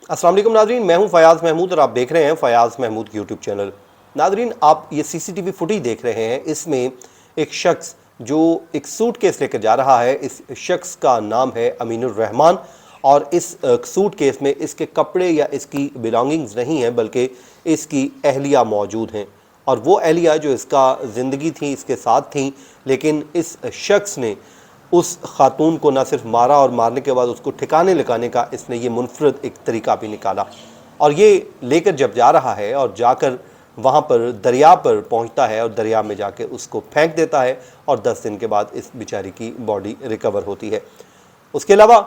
अस्सलाम वालेकुम नाजरीन, मैं हूं फयाज़ महमूद और आप देख रहे हैं फयाज़ महमूद यूट्यूब चैनल। नाजरीन, आप ये सीसीटीवी फुटेज देख रहे हैं। इसमें एक शख्स जो एक सूटकेस लेकर जा रहा है, इस शख्स का नाम है अमीनुर रहमान। और इस सूटकेस में इसके कपड़े या इसकी बिलोंगिंग्स नहीं हैं, बल्कि इसकी अहलिया मौजूद हैं। और वो अहलिया जो इसका ज़िंदगी थी, इसके साथ थी, लेकिन इस शख्स ने उस खातून को ना सिर्फ मारा और मारने के बाद उसको ठिकाने लगाने का इसने ये मुनफरद एक तरीका भी निकाला। और ये लेकर जब जा रहा है और जाकर वहाँ पर दरिया पर पहुँचता है और दरिया में जाके उसको फेंक देता है और 10 दिन के बाद इस बेचारी की बॉडी रिकवर होती है। उसके अलावा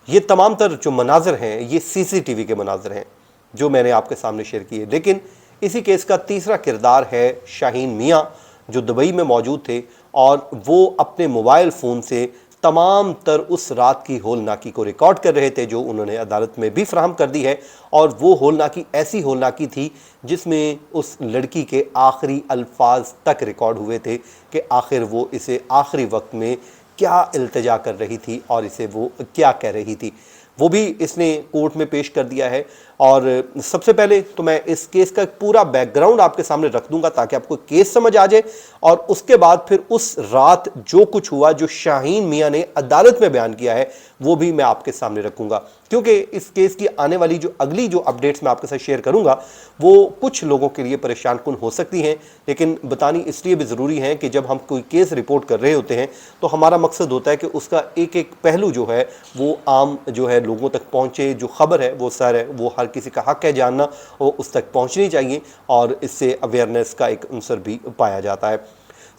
ये तमाम तर जो मनाजर हैं, ये सीसीटीवी के मनाजर हैं जो मैंने आपके सामने शेयर किए। लेकिन इसी केस का तीसरा किरदार है शाहीन मियाँ, जो दुबई में मौजूद थे और वो अपने मोबाइल फ़ोन से तमाम तर उस रात की होलनाकी को रिकॉर्ड कर रहे थे, जो उन्होंने अदालत में भी फराहम कर दी है। और वो होलनाकी ऐसी होलनाकी थी जिसमें उस लड़की के आखिरी अल्फाज तक रिकॉर्ड हुए थे कि आखिर वो इसे आखिरी वक्त में क्या इल्तिजा कर रही थी और इसे वो क्या कह रही थी, वो भी इसने कोर्ट में पेश कर दिया है। और सबसे पहले तो मैं इस केस का पूरा बैकग्राउंड आपके सामने रख दूंगा ताकि आपको केस समझ आ जाए, और उसके बाद फिर उस रात जो कुछ हुआ, जो शाहीन मियाँ ने अदालत में बयान किया है, वो भी मैं आपके सामने रखूंगा। क्योंकि इस केस की आने वाली जो अगली जो अपडेट्स मैं आपके साथ शेयर करूंगा वो कुछ लोगों के लिए परेशान कुन हो सकती हैं, लेकिन बतानी इसलिए भी ज़रूरी है कि जब हम कोई केस रिपोर्ट कर रहे होते हैं तो हमारा मकसद होता है कि उसका एक एक पहलू जो है वो आम जो है लोगों तक पहुँचे। जो खबर है वो सर है, वो हर किसी का हक है जानना, वो उस तक पहुँचनी चाहिए और इससे अवेयरनेस का एक अंसर भी पाया जाता है।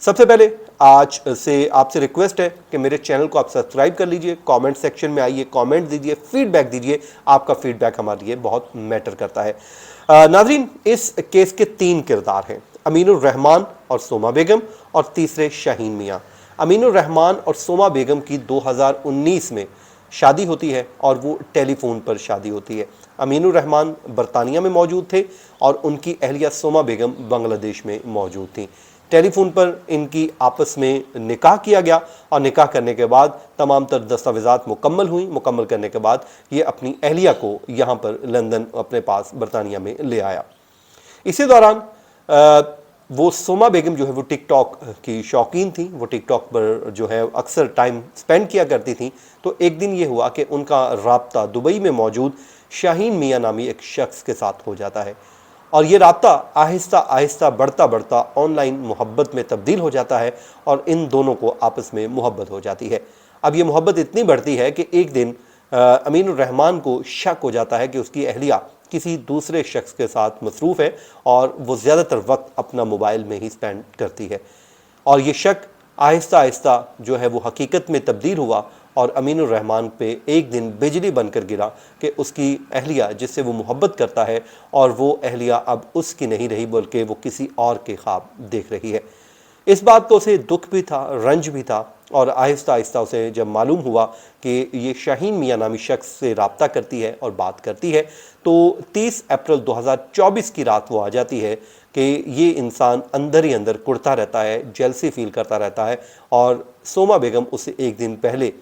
सबसे पहले आज से आपसे रिक्वेस्ट है कि मेरे चैनल को आप सब्सक्राइब कर लीजिए, कमेंट सेक्शन में आइए, कमेंट दीजिए, फीडबैक दीजिए। आपका फीडबैक हमारे लिए बहुत मैटर करता है। नाज़रीन, इस केस के 3 किरदार हैं, अमीनुर रहमान और सोमा बेगम, और तीसरे शाहीन मियाँ। अमीनुर रहमान और सोमा बेगम की 2019 में शादी होती है और वो टेलीफोन पर शादी होती है। अमीनुर रहमान बरतानिया में मौजूद थे और उनकी अहलिया सोमा बेगम बांग्लादेश में मौजूद थी। टेलीफोन पर इनकी आपस में निकाह किया गया और निकाह करने के बाद तमाम तर दस्तावेज़ात मुकम्मल हुई। मुकम्मल करने के बाद ये अपनी अहलिया को यहाँ पर लंदन अपने पास बरतानिया में ले आया। इसी दौरान वो सोमा बेगम जो है वो टिकटॉक की शौकीन थी, वो टिकटॉक पर जो है अक्सर टाइम स्पेंड किया करती थी। तो एक दिन ये हुआ कि उनका राब्ता दुबई में मौजूद शाहीन मियाँ नामी एक शख्स के साथ हो जाता है और ये राब्ता आहिस्ता आहिस्ता बढ़ता बढ़ता ऑनलाइन मोहब्बत में तब्दील हो जाता है और इन दोनों को आपस में मोहब्बत हो जाती है। अब ये मोहब्बत इतनी बढ़ती है कि एक दिन अमीनुर रहमान को शक हो जाता है कि उसकी अहलिया किसी दूसरे शख्स के साथ मसरूफ़ है और वो ज़्यादातर वक्त अपना मोबाइल में ही स्पेंड करती है। और ये शक आहिस्ता आहिस्ता जो है वो हकीकत में तब्दील हुआ और अमीनुर रहमान पे एक दिन बिजली बनकर गिरा कि उसकी अहलिया जिससे वो मोहब्बत करता है और वो अहलिया अब उसकी नहीं रही बल्कि वो किसी और के ख्वाब देख रही है। इस बात को उसे दुख भी था, रंज भी था, और आहिस्ता आहिस्ता उसे जब मालूम हुआ कि ये शाहीन मियाँ नामी शख्स से रब्ता करती है और बात करती है, तो 30 अप्रैल 2024 की रात वो आ जाती है कि ये इंसान अंदर ही अंदर कुढ़ता रहता है, जेलसी फील करता रहता है। और सोमा बेगम उससे एक दिन पहले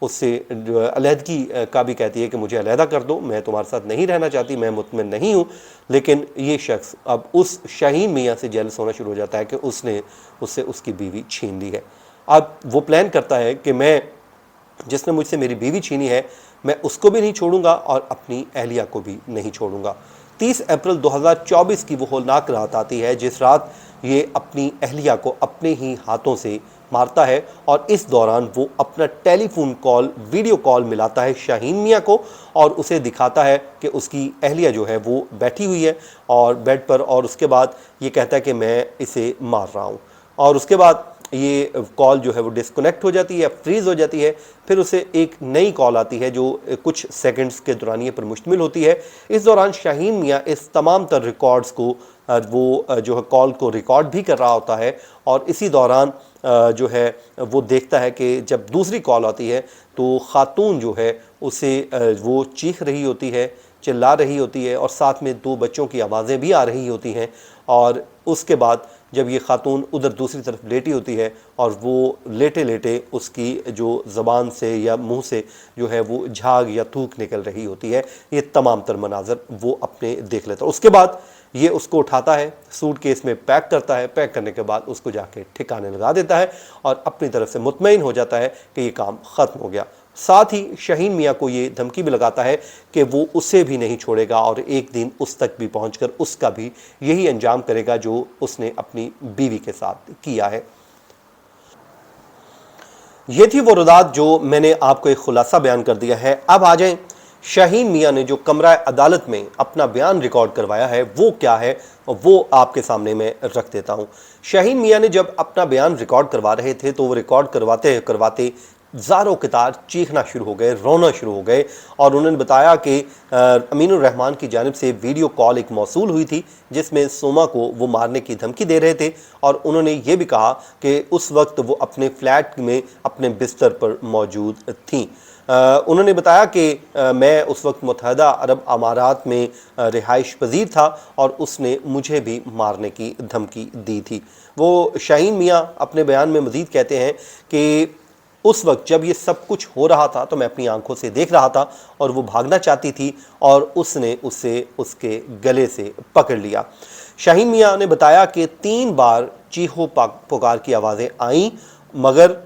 उससे अलहदगी का भी कहती है कि मुझे अलहदा कर दो, मैं तुम्हारे साथ नहीं रहना चाहती, मैं मुतमिन नहीं हूँ। लेकिन ये शख्स अब उस शाहीन मियाँ से जेलस होना शुरू हो जाता है कि उसने उससे उसकी बीवी छीन ली है। अब वो प्लान करता है कि मैं, जिसने मुझसे मेरी बीवी छीनी है, मैं उसको भी नहीं छोड़ूंगा और अपनी अहलिया को भी नहीं छोड़ूंगा। 30 अप्रैल 2024 की वो होलनाक रात आती है जिस रात ये अपनी अहलिया को अपने ही हाथों से मारता है और इस दौरान वो अपना टेलीफोन कॉल, वीडियो कॉल मिलाता है शाहीन मियाँ को और उसे दिखाता है कि उसकी अहलिया जो है वो बैठी हुई है और बेड पर, और उसके बाद ये कहता है कि मैं इसे मार रहा हूँ। और उसके बाद ये कॉल जो है वो डिस्कनेक्ट हो जाती है, फ्रीज़ हो जाती है। फिर उसे एक नई कॉल आती है जो कुछ सेकंड्स के दौरानिए पर मुश्तमिल होती है। इस दौरान शाहीन मियाँ इस तमाम तर रिकॉर्ड्स को वो जो है कॉल को रिकॉर्ड भी कर रहा होता है और इसी दौरान जो है वो देखता है कि जब दूसरी कॉल आती है तो ख़ातून जो है उसे वो चीख रही होती है, चिल्ला रही होती है और साथ में 2 बच्चों की आवाज़ें भी आ रही होती हैं। और उसके बाद जब ये खातून उधर दूसरी तरफ लेटी होती है और वो लेटे लेटे उसकी जो ज़बान से या मुंह से जो है वो झाग या थूक निकल रही होती है, ये तमाम तर मनाजर वो अपने देख लेता है। उसके बाद ये उसको उठाता है, सूटकेस में पैक करता है, पैक करने के बाद उसको जाके ठिकाने लगा देता है और अपनी तरफ से मुतमईन हो जाता है कि ये काम ख़त्म हो गया। साथ ही शाहीन मियाँ को ये धमकी भी लगाता है कि वो उसे भी नहीं छोड़ेगा और एक दिन उस तक भी पहुंचकर उसका भी यही अंजाम करेगा जो उसने अपनी बीवी के साथ किया है। ये थी वो रुदात जो मैंने आपको एक खुलासा बयान कर दिया है। अब आ जाएं शाहीन मियाँ ने जो कमरा अदालत में अपना बयान रिकॉर्ड करवाया है वो क्या है, वो आपके सामने मैं रख देता हूँ। शाहीन मियाँ ने जब अपना बयान रिकॉर्ड करवा रहे थे तो वो रिकॉर्ड करवाते करवाते ज़ारों कितार चीखना शुरू हो गए, रोना शुरू हो गए और उन्होंने बताया कि अमीनुर रहमान की जानिब से वीडियो कॉल एक मौसूल हुई थी जिसमें सोमा को वो मारने की धमकी दे रहे थे और उन्होंने ये भी कहा कि उस वक्त वो अपने फ्लैट में अपने बिस्तर पर मौजूद थीं। उन्होंने बताया कि मैं उस वक्त मुत्तहदा अरब अमारात में रिहाइश पजीर था और उसने मुझे भी मारने की धमकी दी थी। वो शाहीन मियाँ अपने बयान में मज़ीद कहते हैं कि उस वक्त जब ये सब कुछ हो रहा था तो मैं अपनी आंखों से देख रहा था और वो भागना चाहती थी और उसने उसे उसके गले से पकड़ लिया। शाहीन मियाँ ने बताया कि 3 बार चीखों पुकार की आवाज़ें आईं मगर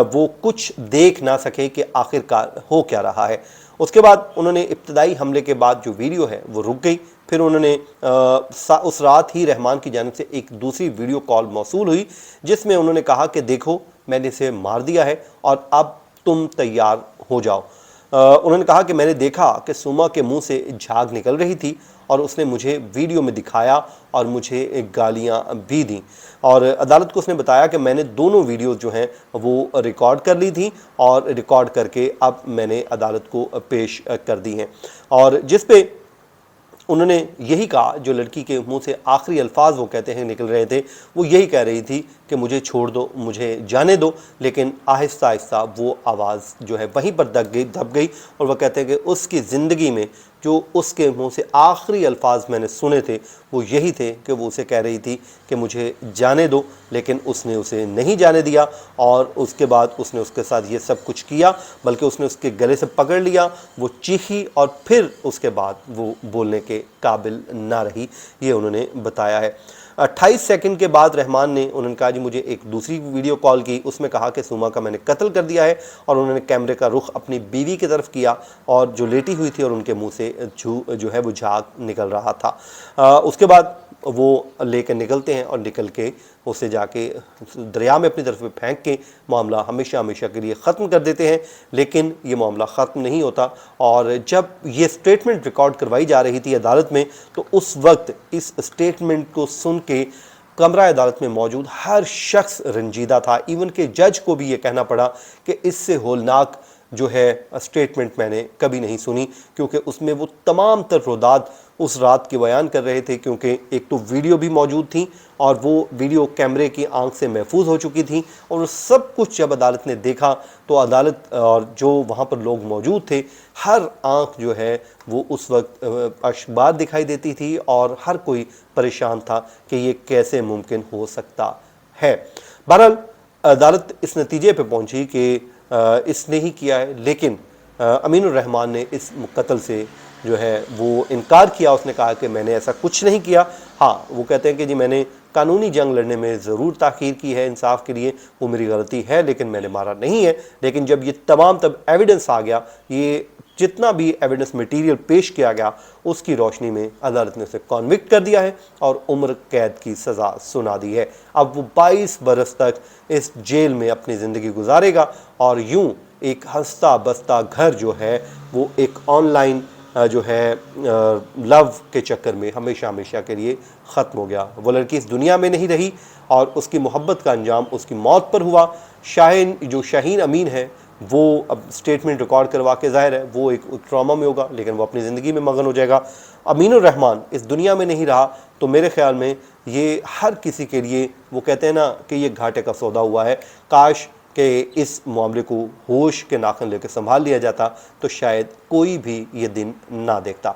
वो कुछ देख ना सके कि आखिरकार हो क्या रहा है। उसके बाद उन्होंने इब्तदाई हमले के बाद जो वीडियो है वो रुक गई। फिर उन्होंने उस रात ही रहमान की जानिब से एक दूसरी वीडियो कॉल मौसूल हुई जिसमें उन्होंने कहा कि देखो मैंने इसे मार दिया है और अब तुम तैयार हो जाओ। उन्होंने कहा कि मैंने देखा कि सुमा के मुंह से झाग निकल रही थी और उसने मुझे वीडियो में दिखाया और मुझे गालियां भी दी और अदालत को उसने बताया कि मैंने दोनों वीडियो जो हैं वो रिकॉर्ड कर ली थी और रिकॉर्ड करके अब मैंने अदालत को पेश कर दी हैं और जिस पे उन्होंने यही कहा, जो लड़की के मुंह से आखिरी अल्फाज वो कहते हैं निकल रहे थे वो यही कह रही थी कि मुझे छोड़ दो, मुझे जाने दो, लेकिन आहिस्ता आहिस्ता वो आवाज़ जो है वहीं पर दब गई और वह कहते हैं कि उसकी ज़िंदगी में जो उसके मुंह से आखिरी अल्फाज मैंने सुने थे वो यही थे कि वो उसे कह रही थी कि मुझे जाने दो, लेकिन उसने उसे नहीं जाने दिया और उसके बाद उसने उसके साथ ये सब कुछ किया, बल्कि उसने उसके गले से पकड़ लिया, वो चीखी और फिर उसके बाद वो बोलने के काबिल ना रही। ये उन्होंने बताया है। 28 सेकंड के बाद रहमान ने उन्होंने कहा जी मुझे एक दूसरी वीडियो कॉल की, उसमें कहा कि सुमा का मैंने कत्ल कर दिया है और उन्होंने कैमरे का रुख अपनी बीवी की तरफ किया और जो लेटी हुई थी और उनके मुंह से जो है वो झाग निकल रहा था। उसके बाद वो लेकर निकलते हैं और निकल के उसे जाके दरिया में अपनी तरफ में फेंक के मामला हमेशा हमेशा के लिए ख़त्म कर देते हैं। लेकिन ये मामला ख़त्म नहीं होता और जब ये स्टेटमेंट रिकॉर्ड करवाई जा रही थी अदालत में तो उस वक्त इस स्टेटमेंट को सुन के कमरा अदालत में मौजूद हर शख्स रंजीदा था। इवन के जज को भी ये कहना पड़ा कि इससे होलनाक जो है स्टेटमेंट मैंने कभी नहीं सुनी, क्योंकि उसमें वो तमाम तर रुदात उस रात के बयान कर रहे थे, क्योंकि एक तो वीडियो भी मौजूद थी और वो वीडियो कैमरे की आंख से महफूज हो चुकी थी और सब कुछ जब अदालत ने देखा तो अदालत और जो वहाँ पर लोग मौजूद थे हर आंख जो है वो उस वक्त अशबार दिखाई देती थी और हर कोई परेशान था कि ये कैसे मुमकिन हो सकता है। बहरहाल अदालत इस नतीजे पर पहुँची कि इसने ही किया है, लेकिन अमीनुर रहमान ने इस कत्ल से जो है वो इनकार किया। उसने कहा कि मैंने ऐसा कुछ नहीं किया। हाँ, वो कहते हैं कि जी मैंने कानूनी जंग लड़ने में ज़रूर ताख़ीर की है इंसाफ के लिए, वो मेरी गलती है, लेकिन मैंने मारा नहीं है। लेकिन जब ये तमाम तब एविडेंस आ गया, ये जितना भी एविडेंस मटेरियल पेश किया गया उसकी रोशनी में अदालत ने उसे कॉन्विक्ट कर दिया है और उम्र कैद की सज़ा सुना दी है। अब वो 22 बरस तक इस जेल में अपनी ज़िंदगी गुजारेगा और यूं एक हंसता बसता घर जो है वो एक ऑनलाइन जो है लव के चक्कर में हमेशा हमेशा के लिए ख़त्म हो गया। वो लड़की इस दुनिया में नहीं रही और उसकी मोहब्बत का अंजाम उसकी मौत पर हुआ। शाहीन अमीन है वो अब स्टेटमेंट रिकॉर्ड करवा के ज़ाहिर है वो एक ट्रॉमा में होगा, लेकिन वो अपनी ज़िंदगी में मगन हो जाएगा। अमीनुर रहमान इस दुनिया में नहीं रहा तो मेरे ख़्याल में ये हर किसी के लिए, वो कहते हैं ना कि ये घाटे का सौदा हुआ है। काश कि इस मामले को होश के नाखन लेकर संभाल लिया जाता तो शायद कोई भी ये दिन ना देखता।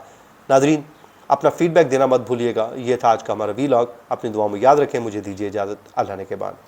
नाज़रीन, अपना फीडबैक देना मत भूलिएगा। ये था आज का हमारा वीलॉग। अपनी दुआओं में याद रखें। मुझे दीजिए इजाज़त। अल्लाह ने के बाद।